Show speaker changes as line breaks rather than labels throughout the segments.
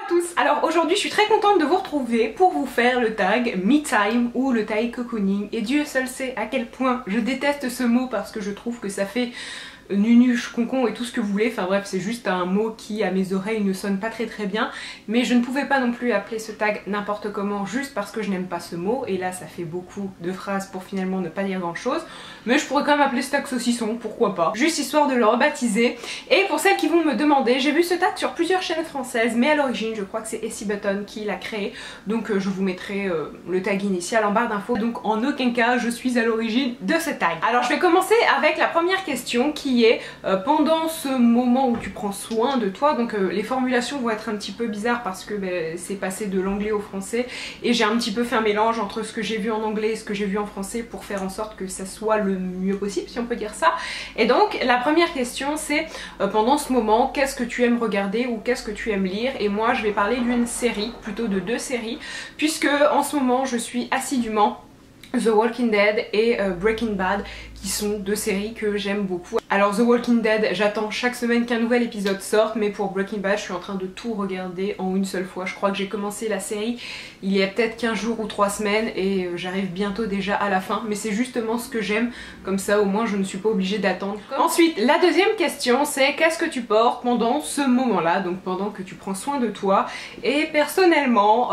tous. Alors aujourd'hui je suis très contente de vous retrouver pour vous faire le tag Me Time ou le tag cocooning. Et Dieu seul sait à quel point je déteste ce mot parce que je trouve que ça fait nunuche, concon et tout ce que vous voulez, enfin bref c'est juste un mot qui à mes oreilles ne sonne pas très bien, mais je ne pouvais pas non plus appeler ce tag n'importe comment juste parce que je n'aime pas ce mot, et là ça fait beaucoup de phrases pour finalement ne pas dire grand chose, mais je pourrais quand même appeler ce tag saucisson, pourquoi pas, juste histoire de le rebaptiser. Et pour celles qui vont me demander, j'ai vu ce tag sur plusieurs chaînes françaises, mais à l'origine je crois que c'est Essie Button qui l'a créé, donc je vous mettrai le tag initial en barre d'infos, donc en aucun cas je suis à l'origine de ce tag. Alors je vais commencer avec la première question qui est pendant ce moment où tu prends soin de toi, donc les formulations vont être un petit peu bizarres parce que c'est passé de l'anglais au français et j'ai un petit peu fait un mélange entre ce que j'ai vu en anglais et ce que j'ai vu en français pour faire en sorte que ça soit le mieux possible, si on peut dire ça. Et donc la première question c'est pendant ce moment, qu'est-ce que tu aimes regarder ou qu'est-ce que tu aimes lire? Et moi je vais parler d'une série, plutôt de deux séries, puisque en ce moment je suis assidûment The Walking Dead et Breaking Bad, qui sont deux séries que j'aime beaucoup. Alors The Walking Dead, j'attends chaque semaine qu'un nouvel épisode sorte, mais pour Breaking Bad je suis en train de tout regarder en une seule fois. Je crois que j'ai commencé la série il y a peut-être 15 jours ou 3 semaines et j'arrive bientôt déjà à la fin, mais c'est justement ce que j'aime, comme ça au moins je ne suis pas obligée d'attendre. Ensuite, la deuxième question c'est qu'est-ce que tu portes pendant ce moment-là, donc pendant que tu prends soin de toi. Et personnellement,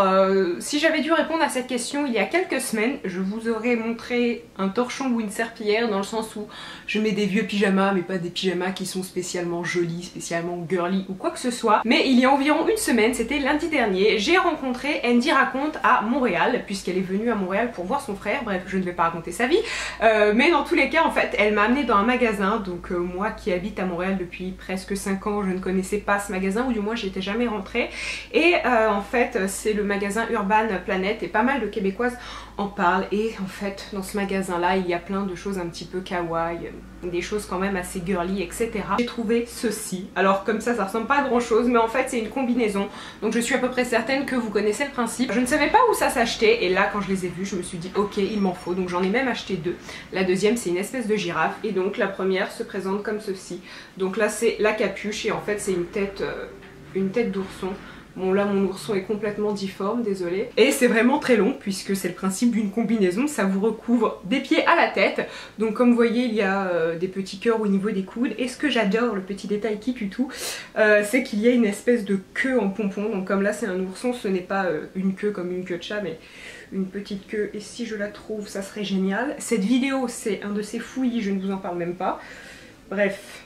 si j'avais dû répondre à cette question il y a quelques semaines, je vous aurais montré un torchon ou une serpillière, dans le sens où je mets des vieux pyjamas, mais pas des pyjamas qui sont spécialement jolis, spécialement girly ou quoi que ce soit. Mais il y a environ une semaine, c'était lundi dernier, j'ai rencontré Andy Raconte à Montréal, puisqu'elle est venue à Montréal pour voir son frère. Bref, je ne vais pas raconter sa vie, mais dans tous les cas en fait elle m'a amenée dans un magasin. Donc moi qui habite à Montréal depuis presque 5 ans, je ne connaissais pas ce magasin, ou du moins j'y étais jamais rentrée. Et en fait c'est le magasin Urban Planet et pas mal de Québécoises en parlent. Et en fait dans ce magasin là il y a plein de choses un petit peu kawaii, des choses quand même assez girly, etc. J'ai trouvé ceci. Alors comme ça ressemble pas à grand chose, mais en fait c'est une combinaison, donc je suis à peu près certaine que vous connaissez le principe. Je ne savais pas où ça s'achetait et là quand je les ai vus je me suis dit ok il m'en faut, donc j'en ai même acheté deux. La deuxième c'est une espèce de girafe et donc la première se présente comme ceci. Donc là c'est la capuche et en fait c'est une tête d'ourson. Bon là mon ourson est complètement difforme, désolé. Et c'est vraiment très long puisque c'est le principe d'une combinaison, ça vous recouvre des pieds à la tête. Donc comme vous voyez il y a des petits cœurs au niveau des coudes. Et ce que j'adore, le petit détail qui tue tout, c'est qu'il y a une espèce de queue en pompon. Donc comme là c'est un ourson, ce n'est pas une queue comme une queue de chat, mais une petite queue. Et si je la trouve ça serait génial. Cette vidéo c'est un de ces fouillis, je ne vous en parle même pas. Bref.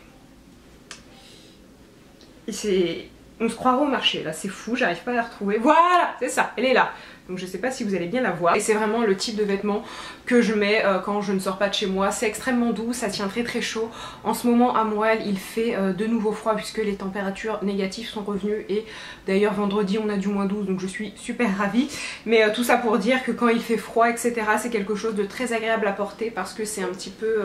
Et c'est... on se croirait au marché, là c'est fou, j'arrive pas à la retrouver. Voilà, c'est ça, elle est là. Donc je sais pas si vous allez bien la voir. Et c'est vraiment le type de vêtements que je mets quand je ne sors pas de chez moi. C'est extrêmement doux, ça tient très très chaud. En ce moment à Montréal il fait de nouveau froid puisque les températures négatives sont revenues. Et d'ailleurs vendredi on a du -12, donc je suis super ravie. Mais tout ça pour dire que quand il fait froid etc, c'est quelque chose de très agréable à porter parce que c'est un petit peu...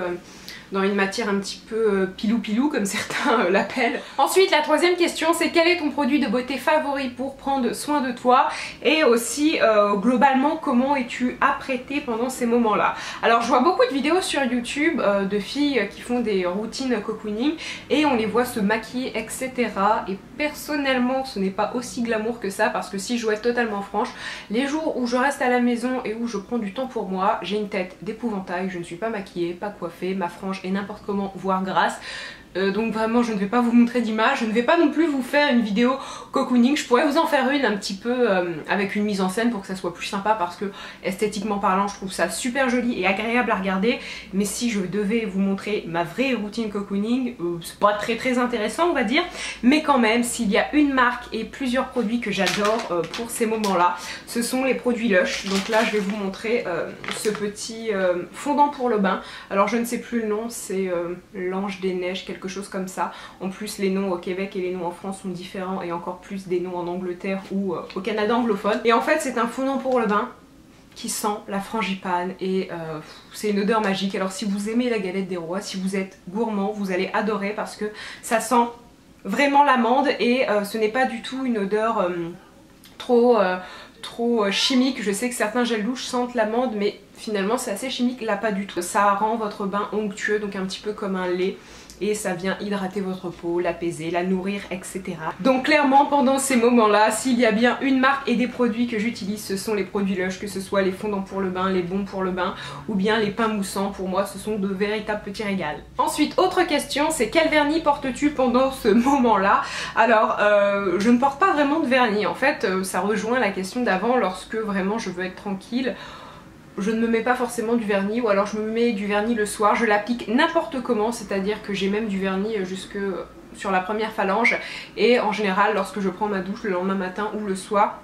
dans une matière un petit peu pilou-pilou comme certains l'appellent. Ensuite la troisième question c'est quel est ton produit de beauté favori pour prendre soin de toi, et aussi globalement comment es-tu apprêtée pendant ces moments là. Alors je vois beaucoup de vidéos sur YouTube de filles qui font des routines cocooning et on les voit se maquiller etc, et personnellement ce n'est pas aussi glamour que ça, parce que si je dois être totalement franche, les jours où je reste à la maison et où je prends du temps pour moi, j'ai une tête d'épouvantail, je ne suis pas maquillée, pas coiffée, ma frange et n'importe comment, voire grasse. Donc vraiment je ne vais pas vous montrer d'image, je ne vais pas non plus vous faire une vidéo cocooning. Je pourrais vous en faire une un petit peu avec une mise en scène pour que ça soit plus sympa, parce que esthétiquement parlant je trouve ça super joli et agréable à regarder. Mais si je devais vous montrer ma vraie routine cocooning, c'est pas très intéressant on va dire. Mais quand même s'il y a une marque et plusieurs produits que j'adore pour ces moments là, ce sont les produits Lush. Donc là je vais vous montrer ce petit fondant pour le bain. Alors je ne sais plus le nom, c'est l'ange des neiges, quelque chose comme ça. En plus les noms au Québec et les noms en France sont différents, et encore plus des noms en Angleterre ou au Canada anglophone. Et en fait c'est un fondant pour le bain qui sent la frangipane et c'est une odeur magique. Alors si vous aimez la galette des rois, si vous êtes gourmand, vous allez adorer parce que ça sent vraiment l'amande et ce n'est pas du tout une odeur trop chimique. Je sais que certains gels douche sentent l'amande, mais finalement c'est assez chimique, là pas du tout. Ça rend votre bain onctueux, donc un petit peu comme un lait. et ça vient hydrater votre peau, l'apaiser, la nourrir, etc. Donc clairement pendant ces moments-là, s'il y a bien une marque et des produits que j'utilise, ce sont les produits Lush, que ce soit les fondants pour le bain, les baumes pour le bain ou bien les pains moussants. Pour moi ce sont de véritables petits régals. Ensuite, autre question, c'est quel vernis portes-tu pendant ce moment-là? Alors je ne porte pas vraiment de vernis en fait, ça rejoint la question d'avant. Lorsque vraiment je veux être tranquille, je ne me mets pas forcément du vernis, ou alors je me mets du vernis le soir, je l'applique n'importe comment, c'est-à-dire que j'ai même du vernis jusque sur la première phalange, et en général lorsque je prends ma douche le lendemain matin ou le soir,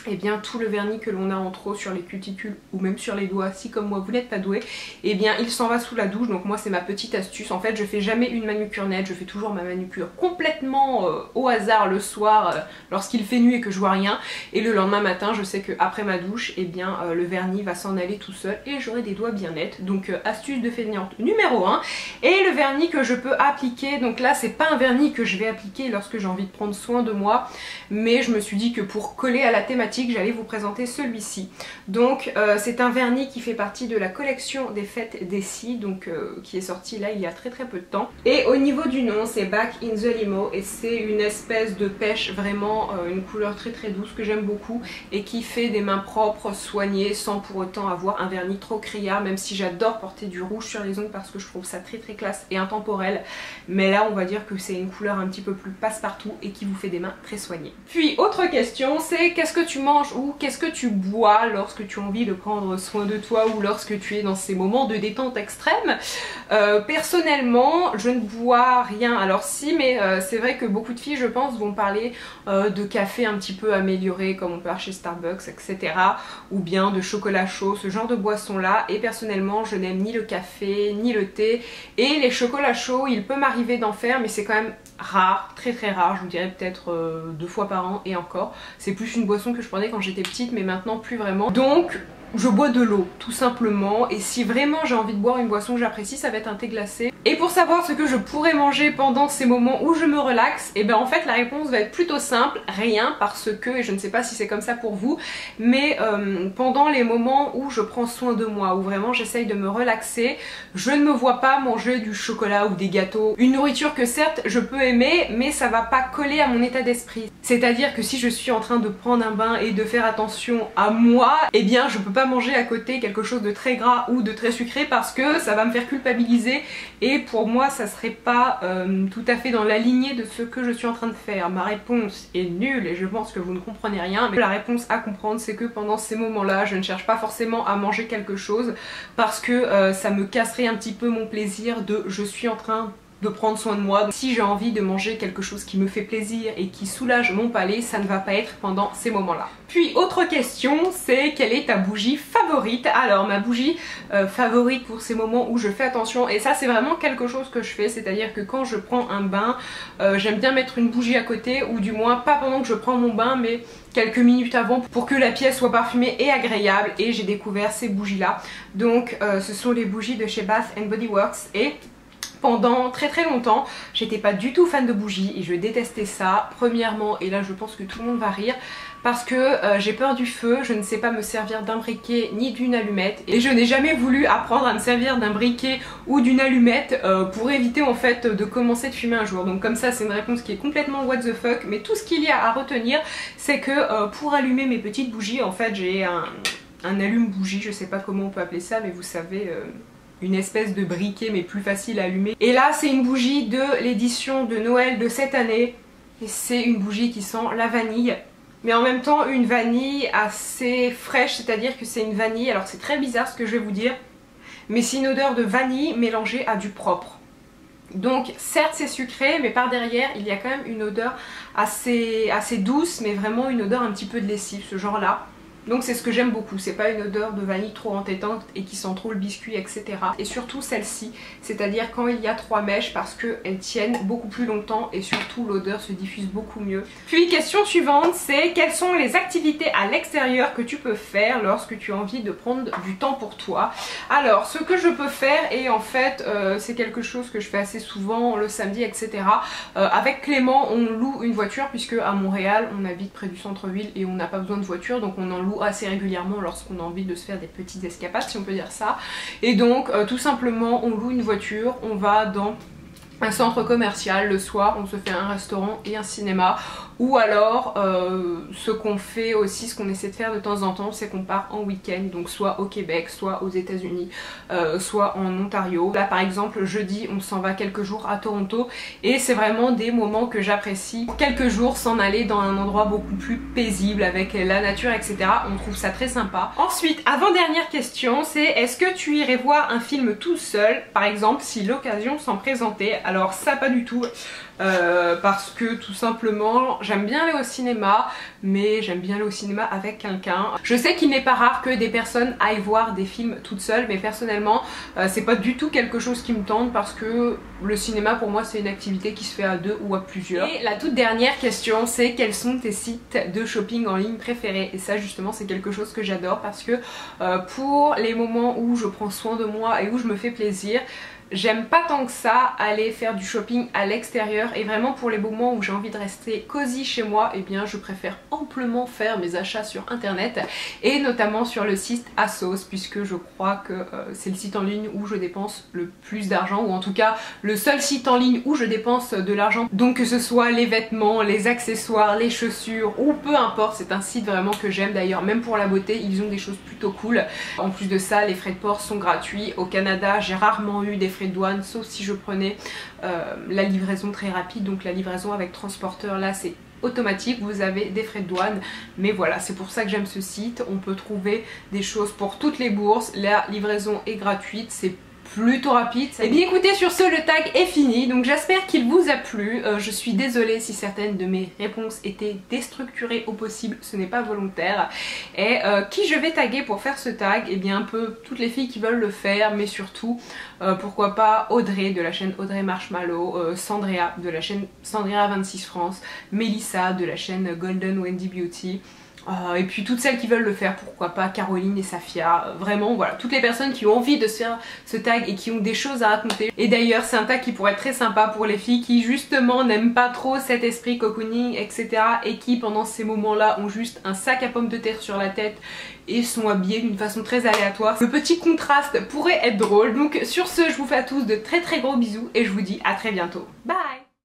et bien tout le vernis que l'on a en trop sur les cuticules ou même sur les doigts, si comme moi vous n'êtes pas doué, et bien il s'en va sous la douche. Donc moi c'est ma petite astuce. En fait je fais jamais une manucure nette, je fais toujours ma manucure complètement au hasard le soir lorsqu'il fait nuit et que je vois rien, et le lendemain matin je sais que après ma douche, et bien le vernis va s'en aller tout seul et j'aurai des doigts bien nets. Donc astuce de feignante numéro 1. Et le vernis que je peux appliquer, donc là c'est pas un vernis que je vais appliquer lorsque j'ai envie de prendre soin de moi, mais je me suis dit que pour coller à la thématique j'allais vous présenter celui-ci. Donc c'est un vernis qui fait partie de la collection des fêtes d'Essie, donc qui est sorti là il y a très peu de temps. Et au niveau du nom c'est Back in the Limo, et c'est une espèce de pêche, vraiment une couleur très douce que j'aime beaucoup et qui fait des mains propres, soignées, sans pour autant avoir un vernis trop criard, même si j'adore porter du rouge sur les ongles parce que je trouve ça très classe et intemporel. Mais là on va dire que c'est une couleur un petit peu plus passe-partout et qui vous fait des mains très soignées. Puis autre question, c'est qu'est-ce que tu manges ou qu'est-ce que tu bois lorsque tu as envie de prendre soin de toi ou lorsque tu es dans ces moments de détente extrême? Personnellement je ne bois rien. Alors si, mais c'est vrai que beaucoup de filles je pense vont parler de café un petit peu amélioré comme on peut avoir chez Starbucks, etc. ou bien de chocolat chaud, ce genre de boisson là. Et personnellement je n'aime ni le café ni le thé, et les chocolats chauds il peut m'arriver d'en faire mais c'est quand même rare, très rare, je vous dirais peut-être 2 fois par an, et encore c'est plus une boisson que je prenais quand j'étais petite mais maintenant plus vraiment. Donc je bois de l'eau tout simplement, et si vraiment j'ai envie de boire une boisson que j'apprécie, ça va être un thé glacé. Et pour savoir ce que je pourrais manger pendant ces moments où je me relaxe, et bien en fait la réponse va être plutôt simple, rien, parce que, et je ne sais pas si c'est comme ça pour vous, mais pendant les moments où je prends soin de moi, où vraiment j'essaye de me relaxer, je ne me vois pas manger du chocolat ou des gâteaux, une nourriture que certes je peux aimer mais ça va pas coller à mon état d'esprit. C'est-à-dire que si je suis en train de prendre un bain et de faire attention à moi, et bien je peux pas manger à côté quelque chose de très gras ou de très sucré parce que ça va me faire culpabiliser, et pour moi ça serait pas tout à fait dans la lignée de ce que je suis en train de faire. Ma réponse est nulle et je pense que vous ne comprenez rien, mais la réponse à comprendre c'est que pendant ces moments là je ne cherche pas forcément à manger quelque chose parce que ça me casserait un petit peu mon plaisir de je suis en train de prendre soin de moi. Donc, si j'ai envie de manger quelque chose qui me fait plaisir et qui soulage mon palais, ça ne va pas être pendant ces moments-là. Puis autre question, c'est quelle est ta bougie favorite? Alors ma bougie favorite pour ces moments où je fais attention, et ça c'est vraiment quelque chose que je fais, c'est-à-dire que quand je prends un bain, j'aime bien mettre une bougie à côté, ou du moins pas pendant que je prends mon bain mais quelques minutes avant, pour que la pièce soit parfumée et agréable. Et j'ai découvert ces bougies là, donc ce sont les bougies de chez Bath & Body Works, et pendant très longtemps j'étais pas du tout fan de bougies et je détestais ça. Premièrement, et là je pense que tout le monde va rire, parce que j'ai peur du feu, je ne sais pas me servir d'un briquet ni d'une allumette, et je n'ai jamais voulu apprendre à me servir d'un briquet ou d'une allumette pour éviter en fait de commencer de fumer un jour. Donc comme ça c'est une réponse qui est complètement what the fuck, mais tout ce qu'il y a à retenir c'est que pour allumer mes petites bougies, en fait j'ai un allume-bougie, je sais pas comment on peut appeler ça, mais vous savez, une espèce de briquet mais plus facile à allumer. Et là c'est une bougie de l'édition de Noël de cette année, et c'est une bougie qui sent la vanille, mais en même temps une vanille assez fraîche, c'est-à-dire que c'est une vanille, alors c'est très bizarre ce que je vais vous dire, mais c'est une odeur de vanille mélangée à du propre. Donc certes c'est sucré, mais par derrière il y a quand même une odeur assez douce, mais vraiment une odeur un petit peu de lessive, ce genre là. Donc c'est ce que j'aime beaucoup, c'est pas une odeur de vanille trop entêtante et qui sent trop le biscuit, etc. Et surtout celle-ci, c'est-à-dire quand il y a 3 mèches, parce qu'elles tiennent beaucoup plus longtemps et surtout l'odeur se diffuse beaucoup mieux. Puis question suivante, c'est quelles sont les activités à l'extérieur que tu peux faire lorsque tu as envie de prendre du temps pour toi? Alors ce que je peux faire, et en fait c'est quelque chose que je fais assez souvent le samedi, etc. Avec Clément on loue une voiture, puisque à Montréal on habite près du centre-ville et on n'a pas besoin de voiture, donc on en loue assez régulièrement lorsqu'on a envie de se faire des petites escapades, si on peut dire ça. Et donc tout simplement on loue une voiture, on va dans un centre commercial, le soir on se fait un restaurant et un cinéma, ou alors ce qu'on fait aussi, ce qu'on essaie de faire de temps en temps, c'est qu'on part en week-end, donc soit au Québec, soit aux États-Unis, soit en Ontario. Là par exemple jeudi on s'en va quelques jours à Toronto et c'est vraiment des moments que j'apprécie. Quelques jours s'en aller dans un endroit beaucoup plus paisible avec la nature, etc. On trouve ça très sympa. Ensuite, avant-dernière question, c'est est-ce que tu irais voir un film tout seul, par exemple si l'occasion s'en présentait? Alors ça pas du tout. Parce que tout simplement j'aime bien aller au cinéma, mais j'aime bien aller au cinéma avec quelqu'un. Je sais qu'il n'est pas rare que des personnes aillent voir des films toutes seules, mais personnellement c'est pas du tout quelque chose qui me tente parce que le cinéma pour moi c'est une activité qui se fait à deux ou à plusieurs. Et la toute dernière question, c'est quels sont tes sites de shopping en ligne préférés? Et ça justement c'est quelque chose que j'adore parce que pour les moments où je prends soin de moi et où je me fais plaisir, j'aime pas tant que ça aller faire du shopping à l'extérieur, et vraiment pour les moments où j'ai envie de rester cosy chez moi, eh bien je préfère amplement faire mes achats sur internet et notamment sur le site ASOS, puisque je crois que c'est le site en ligne où je dépense le plus d'argent, ou en tout cas le seul site en ligne où je dépense de l'argent. Donc que ce soit les vêtements, les accessoires, les chaussures ou peu importe, c'est un site vraiment que j'aime. D'ailleurs même pour la beauté ils ont des choses plutôt cool. En plus de ça les frais de port sont gratuits. Au Canada j'ai rarement eu des frais de douane, sauf si je prenais la livraison très rapide, donc la livraison avec transporteur, là c'est automatique, vous avez des frais de douane, mais voilà, c'est pour ça que j'aime ce site. On peut trouver des choses pour toutes les bourses, la livraison est gratuite, c'est plutôt rapide. Et bien écoutez, sur ce le tag est fini, donc j'espère qu'il vous a plu. Je suis désolée si certaines de mes réponses étaient déstructurées au possible, ce n'est pas volontaire. Et qui je vais taguer pour faire ce tag? Et bien un peu toutes les filles qui veulent le faire, mais surtout pourquoi pas Audrey de la chaîne Audrey Marshmallow, Sandrea de la chaîne Sandrea 26 France, Mélissa de la chaîne Golden Wendy Beauty, et puis toutes celles qui veulent le faire, pourquoi pas Caroline et Safia. Vraiment voilà, toutes les personnes qui ont envie de se faire ce tag et qui ont des choses à raconter. Et d'ailleurs c'est un tag qui pourrait être très sympa pour les filles qui justement n'aiment pas trop cet esprit cocooning, etc. et qui pendant ces moments là ont juste un sac à pommes de terre sur la tête et sont habillées d'une façon très aléatoire. Le petit contraste pourrait être drôle. Donc sur ce je vous fais à tous de très gros bisous et je vous dis à très bientôt. Bye.